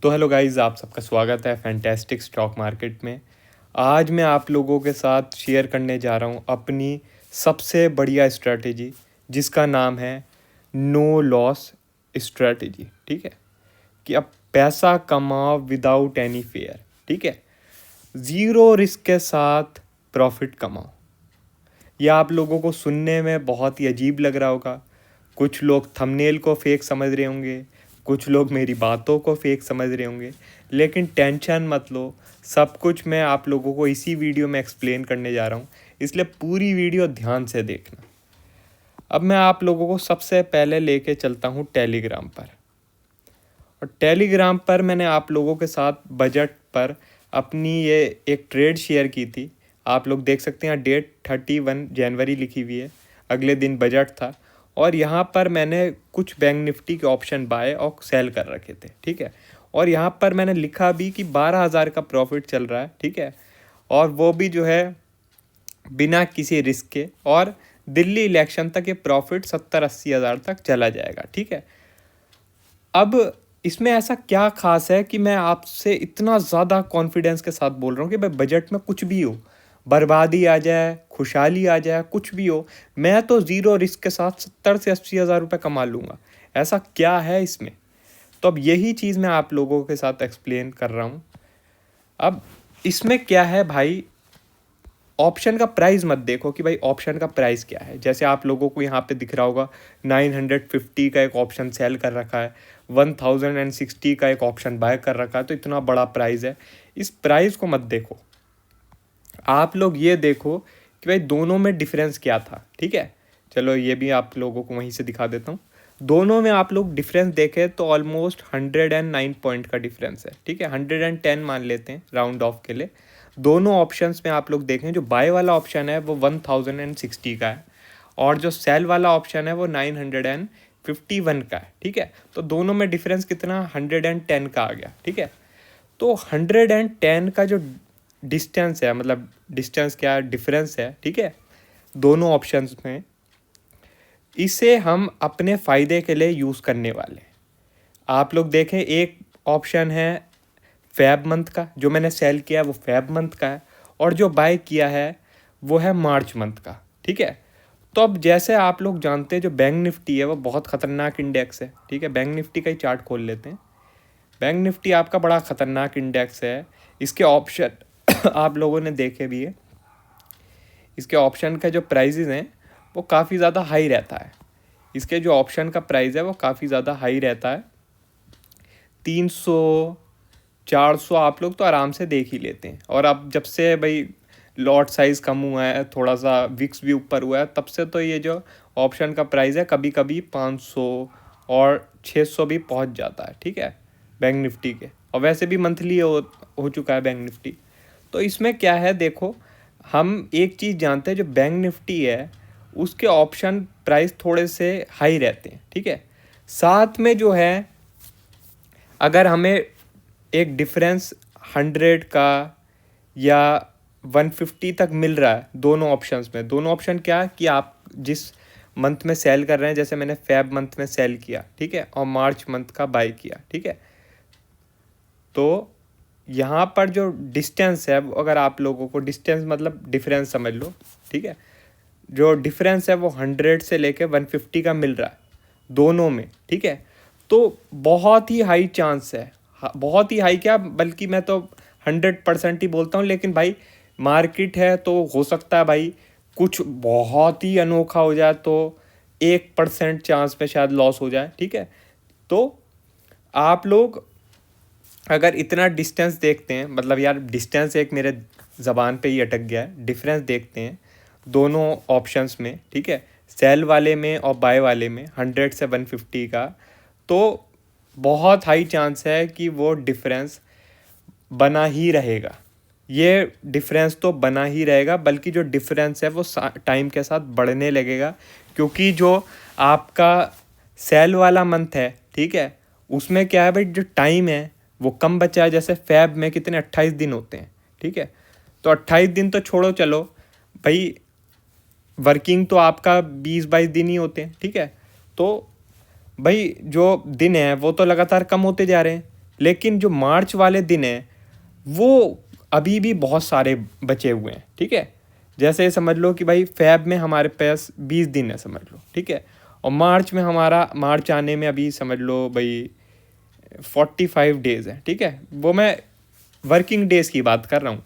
तो hello guys, आप सबका स्वागत है फैंटास्टिक स्टॉक मार्केट में। आज मैं आप लोगों के साथ शेयर करने जा रहा हूँ अपनी सबसे बढ़िया स्ट्रैटेजी, जिसका नाम है नो लॉस स्ट्रैटेजी। ठीक है, कि अब पैसा कमाओ विदाउट एनी फेयर। ठीक है, ज़ीरो रिस्क के साथ प्रॉफिट कमाओ। यह आप लोगों को सुनने में बहुत ही अजीब लग रहा होगा। कुछ लोग थंबनेल को फेक समझ रहे होंगे, कुछ लोग मेरी बातों को फेक समझ रहे होंगे, लेकिन टेंशन मत लो, सब कुछ मैं आप लोगों को इसी वीडियो में एक्सप्लेन करने जा रहा हूँ, इसलिए पूरी वीडियो ध्यान से देखना। अब मैं आप लोगों को सबसे पहले लेके चलता हूँ टेलीग्राम पर, और टेलीग्राम पर मैंने आप लोगों के साथ बजट पर अपनी ये एक ट्रेड शेयर की थी। आप लोग देख सकते हैं, डेट 31 जनवरी लिखी हुई है, अगले दिन बजट था, और यहाँ पर मैंने कुछ बैंक निफ्टी के ऑप्शन बाय और सेल कर रखे थे। ठीक है, और यहाँ पर मैंने लिखा भी कि 12,000 का प्रॉफिट चल रहा है। ठीक है, और वो भी जो है बिना किसी रिस्क के, और दिल्ली इलेक्शन तक ये प्रॉफिट 70-80 हज़ार तक चला जाएगा। ठीक है, अब इसमें ऐसा क्या खास है कि मैं आपसे इतना ज़्यादा कॉन्फिडेंस के साथ बोल रहा हूँ कि भाई बजट में कुछ भी हो, बर्बादी आ जाए, खुशहाली आ जाए, कुछ भी हो, मैं तो ज़ीरो रिस्क के साथ 70 से 80 हज़ार रुपये कमा लूँगा। ऐसा क्या है इसमें? तो अब यही चीज़ मैं आप लोगों के साथ एक्सप्लेन कर रहा हूँ। अब इसमें क्या है भाई, ऑप्शन का प्राइस मत देखो कि भाई ऑप्शन का प्राइस क्या है। जैसे आप लोगों को यहाँ पे दिख रहा होगा 950 का एक ऑप्शन सेल कर रखा है, 1060 का एक ऑप्शन बाय कर रखा है, तो इतना बड़ा प्राइस है। इस प्राइस को मत देखो, आप लोग ये देखो कि भाई दोनों में डिफरेंस क्या था। ठीक है, चलो ये भी आप लोगों को वहीं से दिखा देता हूँ। दोनों में आप लोग डिफरेंस देखें तो ऑलमोस्ट 109 पॉइंट का डिफरेंस है। ठीक है, 110 मान लेते हैं राउंड ऑफ के लिए। दोनों ऑप्शंस में आप लोग देखें, जो बाय वाला ऑप्शन है वो 1060 का है, और जो सेल वाला ऑप्शन है वो 951 का है। ठीक है, तो दोनों में डिफरेंस कितना, 110 का आ गया। ठीक है, तो 110 का जो डिस्टेंस है, मतलब डिस्टेंस क्या डिफरेंस है, ठीक है, दोनों ऑप्शंस में, इसे हम अपने फ़ायदे के लिए यूज़ करने वाले हैं। आप लोग देखें, एक ऑप्शन है फेब मंथ का, जो मैंने सेल किया है वो फेब मंथ का है, और जो बाय किया है वो है मार्च मंथ का। ठीक है, तो अब जैसे आप लोग जानते हैं, जो बैंक निफ्टी है वो बहुत ख़तरनाक इंडेक्स है। ठीक है, बैंक निफ्टी का ही चार्ट खोल लेते हैं। बैंक निफ्टी आपका बड़ा ख़तरनाक इंडेक्स है। इसके ऑप्शन आप लोगों ने देखे भी है, इसके ऑप्शन का जो प्राइजेज़ हैं वो काफ़ी ज़्यादा हाई रहता है। इसके जो ऑप्शन का प्राइस है वो काफ़ी ज़्यादा हाई रहता है, 300-400 आप लोग तो आराम से देख ही लेते हैं। और अब जब से भाई लॉट साइज़ कम हुआ है, थोड़ा सा विक्स भी ऊपर हुआ है, तब से तो ये जो ऑप्शन का प्राइस है कभी कभी 500 और 600 भी पहुंच जाता है। ठीक है, बैंक निफ्टी के, और वैसे भी मंथली हो चुका है बैंक निफ्टी। तो इसमें क्या है, देखो, हम एक चीज़ जानते हैं, जो बैंक निफ्टी है उसके ऑप्शन प्राइस थोड़े से हाई रहते हैं। ठीक है, साथ में जो है, अगर हमें एक डिफरेंस 100 का या 150 तक मिल रहा है दोनों ऑप्शंस में, दोनों ऑप्शन क्या, कि आप जिस मंथ में सेल कर रहे हैं, जैसे मैंने फेब मंथ में सेल किया, ठीक है, और मार्च मंथ का बाय किया। ठीक है, तो यहाँ पर जो डिस्टेंस है, अगर आप लोगों को डिस्टेंस मतलब डिफरेंस समझ लो, ठीक है, जो डिफरेंस है वो 100 से लेके 150 का मिल रहा है दोनों में। ठीक है, तो बहुत ही हाई चांस है, बहुत ही हाई क्या, बल्कि मैं तो 100% ही बोलता हूँ। लेकिन भाई मार्केट है तो हो सकता है भाई कुछ बहुत ही अनोखा हो जाए, तो 1% चांस में शायद लॉस हो जाए। ठीक है, तो आप लोग अगर इतना डिस्टेंस देखते हैं, मतलब यार डिस्टेंस एक मेरे ज़बान पे ही अटक गया है, डिफरेंस देखते हैं दोनों ऑप्शंस में, ठीक है, सेल वाले में और बाय वाले में 100 से 150 का, तो बहुत हाई चांस है कि वो डिफरेंस बना ही रहेगा। ये डिफरेंस तो बना ही रहेगा, बल्कि जो डिफरेंस है वो टाइम के साथ बढ़ने लगेगा, क्योंकि जो आपका सेल वाला मंथ है, ठीक है, उसमें क्या है भाई, जो टाइम है वो कम बचा है। जैसे फेब में कितने 28 दिन होते हैं। ठीक है, तो 28 दिन तो छोड़ो, चलो भाई, वर्किंग तो आपका 20-22 दिन ही होते हैं। ठीक है, तो भाई जो दिन है वो तो लगातार कम होते जा रहे हैं, लेकिन जो मार्च वाले दिन हैं वो अभी भी बहुत सारे बचे हुए हैं, ठीक है। जैसे समझ लो कि भाई फ़ैब में हमारे पास 20 दिन है समझ लो, ठीक है, और मार्च में हमारा मार्च आने में अभी समझ लो भाई 45 डेज़ है, ठीक है। वो मैं वर्किंग डेज़ की बात कर रहा हूँ।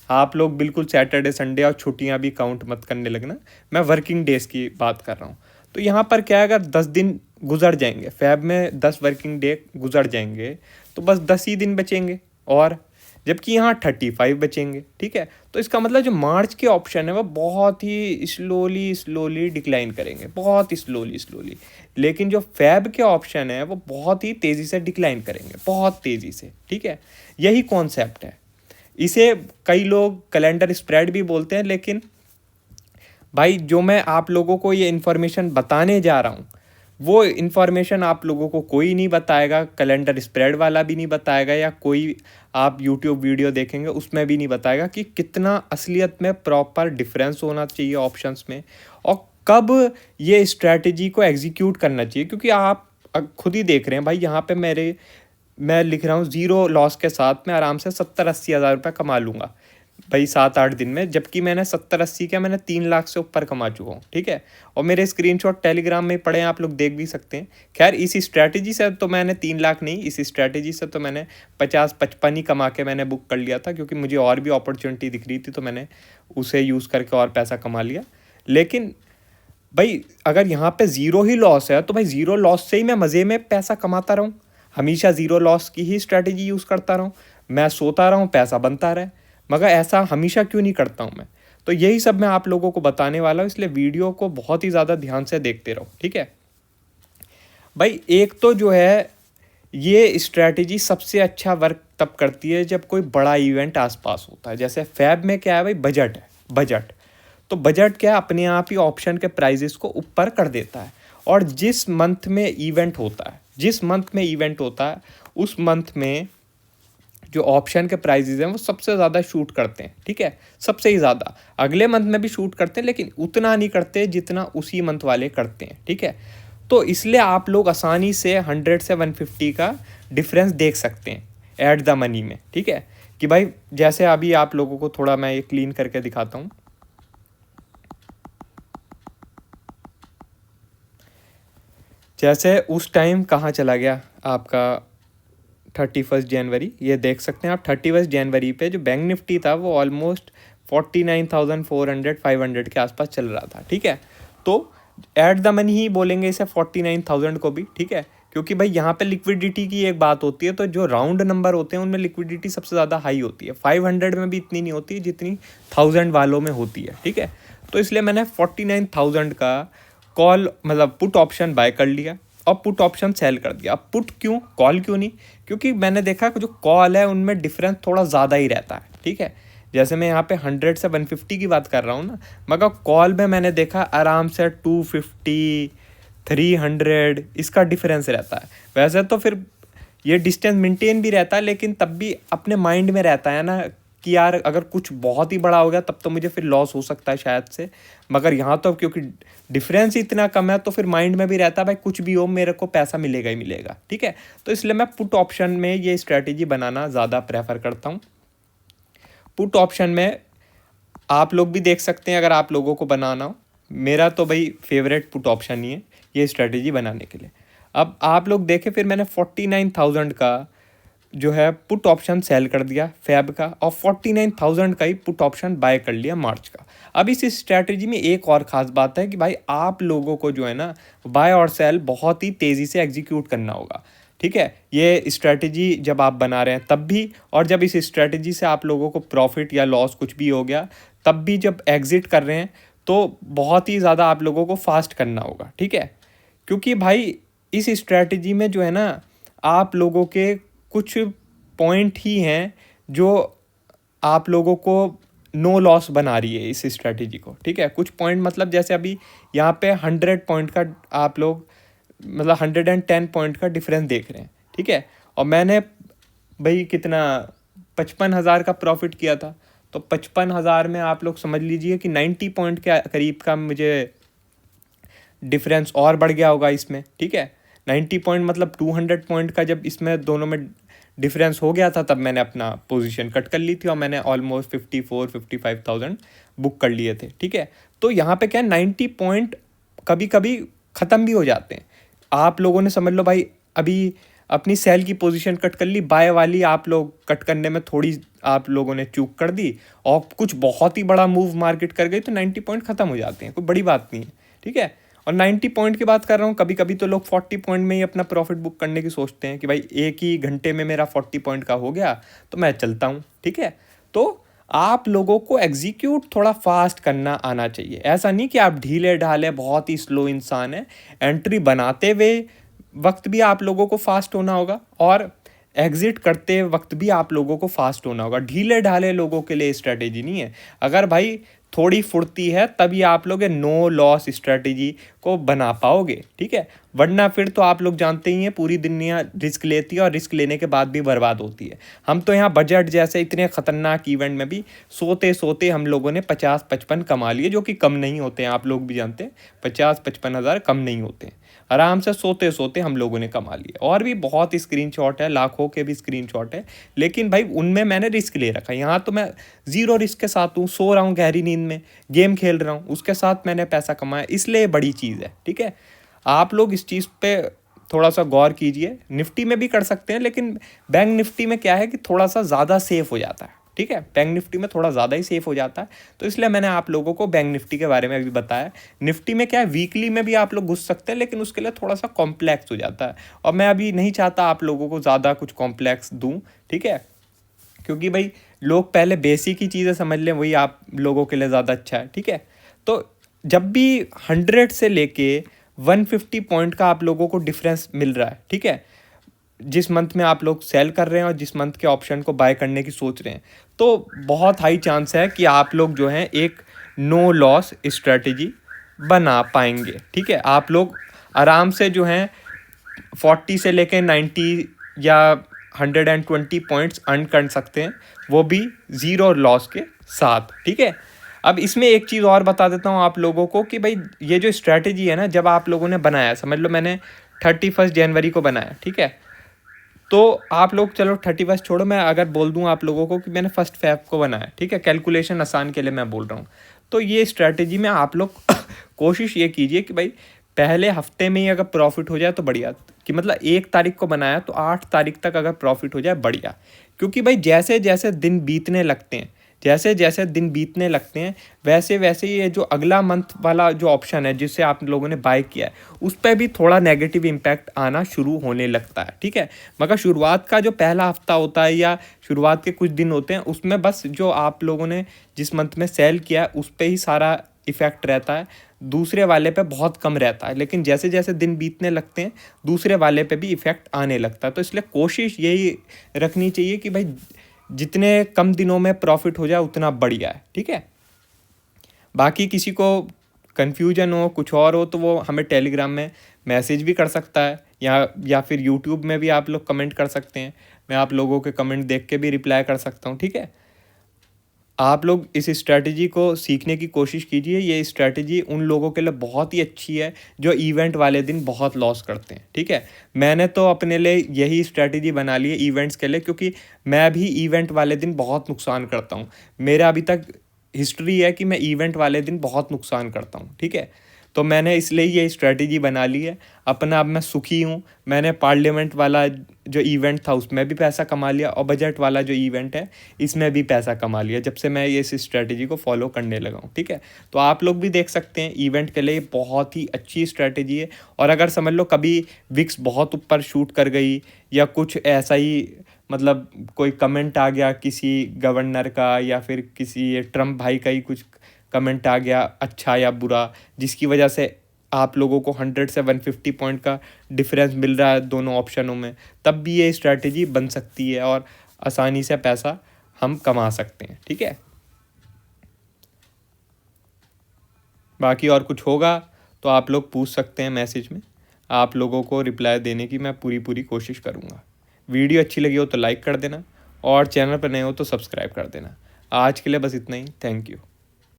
आप लोग बिल्कुल सैटरडे संडे और छुट्टियाँ भी काउंट मत करने लगना, मैं वर्किंग डेज़ की बात कर रहा हूँ। तो यहाँ पर क्या है, अगर 10 दिन गुजर जाएंगे, फ़ैब में 10 वर्किंग डे गुजर जाएंगे तो बस 10 ही दिन बचेंगे, और जबकि यहाँ 35 बचेंगे, ठीक है। तो इसका मतलब जो मार्च के ऑप्शन है वो बहुत ही स्लोली स्लोली डिक्लाइन करेंगे, बहुत ही स्लोली स्लोली। लेकिन जो फैब के ऑप्शन है वो बहुत ही तेज़ी से डिक्लाइन करेंगे, बहुत तेज़ी से, ठीक है। यही कॉन्सेप्ट है। इसे कई लोग कैलेंडर स्प्रेड भी बोलते हैं, लेकिन भाई जो मैं आप लोगों को ये इन्फॉर्मेशन बताने जा रहा हूँ वो इन्फॉर्मेशन आप लोगों को कोई नहीं बताएगा, कैलेंडर स्प्रेड वाला भी नहीं बताएगा, या कोई आप यूट्यूब वीडियो देखेंगे उसमें भी नहीं बताएगा कि कितना असलियत में प्रॉपर डिफरेंस होना चाहिए ऑप्शंस में, और कब ये स्ट्रैटेजी को एग्जीक्यूट करना चाहिए। क्योंकि आप खुद ही देख रहे हैं भाई, यहाँ पे मैं लिख रहा हूँ ज़ीरो लॉस के साथ में आराम से 70-80 हज़ार रुपये कमा लूँगा भाई 7-8 दिन में, जबकि मैंने 70-80 क्या, मैंने 3 लाख से ऊपर कमा चुका हूँ, ठीक है। और मेरे स्क्रीनशॉट टेलीग्राम में पड़े हैं, आप लोग देख भी सकते हैं। खैर इस स्ट्रैटेजी से तो मैंने 3 लाख नहीं, इस स्ट्रैटेजी से तो मैंने 50-55 ही कमा के मैंने बुक कर लिया था, क्योंकि मुझे और भी अपॉर्चुनिटी दिख रही थी तो मैंने उसे यूज़ करके और पैसा कमा लिया। लेकिन भाई अगर यहाँ पे ज़ीरो ही लॉस है तो भाई ज़ीरो लॉस से ही मैं मज़े में पैसा कमाता रहूँ, हमेशा ज़ीरो लॉस की ही स्ट्रैटेजी यूज़ करता रहूँ, मैं सोता रहूँ पैसा बनता रहे, मगर ऐसा हमेशा क्यों नहीं करता हूँ मैं। तो यही सब मैं आप लोगों को बताने वाला हूँ, इसलिए वीडियो को बहुत ही ज़्यादा ध्यान से देखते रहो, ठीक है भाई। एक तो जो है ये स्ट्रैटेजी सबसे अच्छा वर्क तब करती है जब कोई बड़ा इवेंट आसपास होता है। जैसे फैब में क्या है भाई, बजट है, बजट। तो बजट क्या अपने आप ही ऑप्शन के प्राइजेस को ऊपर कर देता है, और जिस मंथ में इवेंट होता है, जिस मंथ में इवेंट होता है उस मंथ में जो ऑप्शन के प्राइजेस हैं वो सबसे ज़्यादा शूट करते हैं, ठीक है, सबसे ही ज़्यादा। अगले मंथ में भी शूट करते हैं लेकिन उतना नहीं करते जितना उसी मंथ वाले करते हैं, ठीक है। तो इसलिए आप लोग आसानी से 100 से 150 का डिफरेंस देख सकते हैं एट द मनी में, ठीक है। कि भाई जैसे अभी आप लोगों को थोड़ा मैं ये क्लीन करके दिखाता हूँ। जैसे उस टाइम कहाँ चला गया आपका 31 जनवरी, ये देख सकते हैं आप 31 जनवरी पे जो बैंक निफ्टी था वो ऑलमोस्ट 49,400-500 के आसपास चल रहा था, ठीक है। तो एट द मनी ही बोलेंगे इसे 49,000 को भी, ठीक है, क्योंकि भाई यहाँ पे लिक्विडिटी की एक बात होती है, तो जो राउंड नंबर होते हैं उनमें लिक्विडिटी सबसे ज़्यादा हाई होती है। 500 में भी इतनी नहीं होती जितनी 1000 वालों में होती है, ठीक है। तो इसलिए मैंने 49,000 का कॉल मतलब पुट ऑप्शन बाय कर लिया और पुट ऑप्शन सेल कर दिया। अब पुट क्यों, कॉल क्यों नहीं, क्योंकि मैंने देखा कि जो कॉल है उनमें डिफरेंस थोड़ा ज़्यादा ही रहता है, ठीक है। जैसे मैं यहाँ पे 100 से 150 की बात कर रहा हूँ ना, मगर कॉल में मैंने देखा आराम से 250 300 इसका डिफरेंस रहता है। वैसे तो फिर ये डिस्टेंस मेंटेन भी रहता है, लेकिन तब भी अपने माइंड में रहता है ना कि यार अगर कुछ बहुत ही बड़ा हो गया तब तो मुझे फिर लॉस हो सकता है शायद से। मगर यहाँ तो क्योंकि डिफरेंस इतना कम है तो फिर माइंड में भी रहता है भाई कुछ भी हो मेरे को पैसा मिलेगा ही मिलेगा, ठीक है। तो इसलिए मैं पुट ऑप्शन में ये स्ट्रैटेजी बनाना ज़्यादा प्रेफर करता हूँ। पुट ऑप्शन में आप लोग भी देख सकते हैं अगर आप लोगों को बनाना हो, मेरा तो भाई फेवरेट पुट ऑप्शन ही है ये स्ट्रैटेजी बनाने के लिए। अब आप लोग देखें, फिर मैंने 49,000 का जो है पुट ऑप्शन सेल कर दिया फैब का, और 49,000 का ही पुट ऑप्शन बाय कर लिया मार्च का। अब इस स्ट्रैटेजी में एक और ख़ास बात है कि भाई आप लोगों को जो है ना बाय और सेल बहुत ही तेज़ी से एग्जीक्यूट करना होगा, ठीक है। ये स्ट्रैटेजी जब आप बना रहे हैं तब भी, और जब इस स्ट्रैटेजी से आप लोगों को प्रॉफिट या लॉस कुछ भी हो गया तब भी, जब एग्ज़िट कर रहे हैं तो बहुत ही ज़्यादा आप लोगों को फास्ट करना होगा, ठीक है। क्योंकि भाई इस स्ट्रैटेजी में जो है ना आप लोगों के कुछ पॉइंट ही हैं जो आप लोगों को नो लॉस बना रही है इस स्ट्रैटेजी को, ठीक है। कुछ पॉइंट मतलब जैसे अभी यहाँ पे 100 पॉइंट का आप लोग मतलब 110 पॉइंट का डिफरेंस देख रहे हैं, ठीक है। और मैंने भाई कितना 55,000 का प्रॉफिट किया था, तो 55,000 में आप लोग समझ लीजिए कि 90 पॉइंट के करीब का मुझे डिफरेंस और बढ़ गया होगा इसमें, ठीक है। 90 पॉइंट मतलब 200 पॉइंट का जब इसमें दोनों में डिफरेंस हो गया था तब मैंने अपना पोजीशन कट कर ली थी और मैंने ऑलमोस्ट 54-55,000 बुक कर लिए थे, ठीक है। तो यहाँ पे क्या है, 90 पॉइंट कभी कभी ख़त्म भी हो जाते हैं। आप लोगों ने समझ लो भाई अभी अपनी सेल की पोजीशन कट कर ली, बाय वाली आप लोग कट करने में थोड़ी आप लोगों ने चूक कर दी और कुछ बहुत ही बड़ा मूव मार्केट कर गई तो 90 पॉइंट ख़त्म हो जाते हैं, कोई बड़ी बात नहीं है, ठीक है। और 90 पॉइंट की बात कर रहा हूँ, कभी कभी तो लोग 40 पॉइंट में ही अपना प्रॉफिट बुक करने की सोचते हैं कि भाई एक ही घंटे में मेरा 40 पॉइंट का हो गया तो मैं चलता हूँ, ठीक है। तो आप लोगों को एग्जीक्यूट थोड़ा फास्ट करना आना चाहिए, ऐसा नहीं कि आप ढीले ढाले बहुत ही स्लो इंसान है। एंट्री बनाते हुए वक्त भी आप लोगों को फास्ट होना होगा और एग्जिट करते वक्त भी आप लोगों को फास्ट होना होगा। ढीले ढाले लोगों के लिए स्ट्रैटेजी नहीं है। अगर भाई थोड़ी फुर्ती है तभी आप लोग नो लॉस स्ट्रैटेजी को बना पाओगे, ठीक है। वरना फिर तो आप लोग जानते ही हैं पूरी दुनिया रिस्क लेती है और रिस्क लेने के बाद भी बर्बाद होती है। हम तो यहाँ बजट जैसे इतने खतरनाक इवेंट में भी सोते सोते हम लोगों ने 50-55 कमा लिए, जो कि कम नहीं होते हैं, आप लोग भी जानते हैं 50-55 हज़ार कम नहीं होते हैं। आराम से सोते सोते हम लोगों ने कमा लिया। और भी बहुत स्क्रीनशॉट है, लाखों के भी स्क्रीनशॉट है, लेकिन भाई उनमें मैंने रिस्क ले रखा है। यहाँ तो मैं ज़ीरो रिस्क के साथ हूँ, सो रहा हूँ गहरी नींद में, गेम खेल रहा हूँ, उसके साथ मैंने पैसा कमाया, इसलिए बड़ी चीज़ है, ठीक है। आप लोग इस चीज़ पे थोड़ा सा गौर कीजिए। निफ्टी में भी कर सकते हैं, लेकिन बैंक निफ्टी में क्या है कि थोड़ा सा ज़्यादा सेफ हो जाता है, ठीक है। बैंक निफ्टी में थोड़ा ज़्यादा ही सेफ हो जाता है, तो इसलिए मैंने आप लोगों को बैंक निफ्टी के बारे में भी बताया। निफ्टी में क्या है, वीकली में भी आप लोग घुस सकते हैं, लेकिन उसके लिए थोड़ा सा कॉम्प्लेक्स हो जाता है और मैं अभी नहीं चाहता आप लोगों को ज़्यादा कुछ कॉम्प्लेक्स दूँ, ठीक है। क्योंकि भाई लोग पहले बेसिक ही चीज़ें समझ लें, वही आप लोगों के लिए ज़्यादा अच्छा है, ठीक है। तो जब भी 100 से लेके 150 पॉइंट का आप लोगों को डिफरेंस मिल रहा है, ठीक है, जिस मंथ में आप लोग सेल कर रहे हैं और जिस मंथ के ऑप्शन को बाय करने की सोच रहे हैं, तो बहुत हाई चांस है कि आप लोग जो हैं एक नो लॉस स्ट्रेटजी बना पाएंगे, ठीक है। आप लोग आराम से जो हैं 40 से लेके 90 या 120 पॉइंट्स अर्न कर सकते हैं, वो भी ज़ीरो लॉस के साथ, ठीक है। अब इसमें एक चीज़ और बता देता हूँ आप लोगों को कि भाई ये जो स्ट्रैटेजी है ना, जब आप लोगों ने बनाया, समझ लो मैंने 31 जनवरी को बनाया, ठीक है। तो आप लोग चलो 31 छोड़ो, मैं अगर बोल दूं आप लोगों को कि मैंने 1 फेब को बनाया, ठीक है, कैलकुलेशन आसान के लिए मैं बोल रहा हूँ। तो ये स्ट्रैटेजी में आप लोग कोशिश ये कीजिए कि भाई पहले हफ्ते में ही अगर प्रॉफिट हो जाए तो बढ़िया, कि मतलब 1 तारीख को बनाया तो 8 तारीख तक अगर प्रॉफिट हो जाए बढ़िया। क्योंकि भाई जैसे जैसे दिन बीतने लगते हैं, जैसे जैसे दिन बीतने लगते हैं, वैसे वैसे ये जो अगला मंथ वाला जो ऑप्शन है जिससे आप लोगों ने बाय किया है, उस पर भी थोड़ा नेगेटिव इम्पैक्ट आना शुरू होने लगता है, ठीक है। मगर शुरुआत का जो पहला हफ्ता होता है या शुरुआत के कुछ दिन होते हैं, उसमें बस जो आप लोगों ने जिस मंथ में सेल किया है उस पर ही सारा इफ़ेक्ट रहता है, दूसरे वाले पे बहुत कम रहता है। लेकिन जैसे जैसे दिन बीतने लगते हैं दूसरे वाले पे भी इफ़ेक्ट आने लगता है। तो इसलिए कोशिश यही रखनी चाहिए कि भाई जितने कम दिनों में प्रॉफिट हो जाए उतना बढ़िया है, ठीक है। बाकी किसी को कन्फ्यूजन हो, कुछ और हो, तो वो हमें टेलीग्राम में मैसेज भी कर सकता है या फिर यूट्यूब में भी आप लोग कमेंट कर सकते हैं। मैं आप लोगों के कमेंट देख के भी रिप्लाई कर सकता हूँ, ठीक है। आप लोग इस स्ट्रैटेजी को सीखने की कोशिश कीजिए। ये स्ट्रैटेजी उन लोगों के लिए बहुत ही अच्छी है जो इवेंट वाले दिन बहुत लॉस करते हैं, ठीक है। मैंने तो अपने लिए यही स्ट्रैटेजी बना ली है इवेंट्स के लिए, क्योंकि मैं भी इवेंट वाले दिन बहुत नुकसान करता हूँ। मेरा अभी तक हिस्ट्री है कि मैं इवेंट वाले दिन बहुत नुकसान करता हूँ, ठीक है। तो मैंने इसलिए ये स्ट्रैटेजी बना ली है। अपना अब मैं सुखी हूँ। मैंने पार्लियामेंट वाला जो इवेंट था उसमें भी पैसा कमा लिया और बजट वाला जो इवेंट है इसमें भी पैसा कमा लिया, जब से मैं ये इस स्ट्रैटेजी को फॉलो करने लगा हूँ, ठीक है। तो आप लोग भी देख सकते हैं, इवेंट के लिए बहुत ही अच्छी स्ट्रैटेजी है। और अगर समझ लो कभी विक्स बहुत ऊपर शूट कर गई या कुछ ऐसा ही, मतलब कोई कमेंट आ गया किसी गवर्नर का या फिर किसी ट्रम्प भाई का ही कुछ कमेंट आ गया अच्छा या बुरा, जिसकी वजह से आप लोगों को 100 से 150 पॉइंट का डिफरेंस मिल रहा है दोनों ऑप्शनों में, तब भी ये स्ट्रैटेजी बन सकती है और आसानी से पैसा हम कमा सकते हैं, ठीक है। बाकी और कुछ होगा तो आप लोग पूछ सकते हैं मैसेज में, आप लोगों को रिप्लाई देने की मैं पूरी कोशिश करूँगा। वीडियो अच्छी लगी हो तो लाइक कर देना और चैनल पर नए हो तो सब्सक्राइब कर देना। आज के लिए बस इतना ही। Thank you.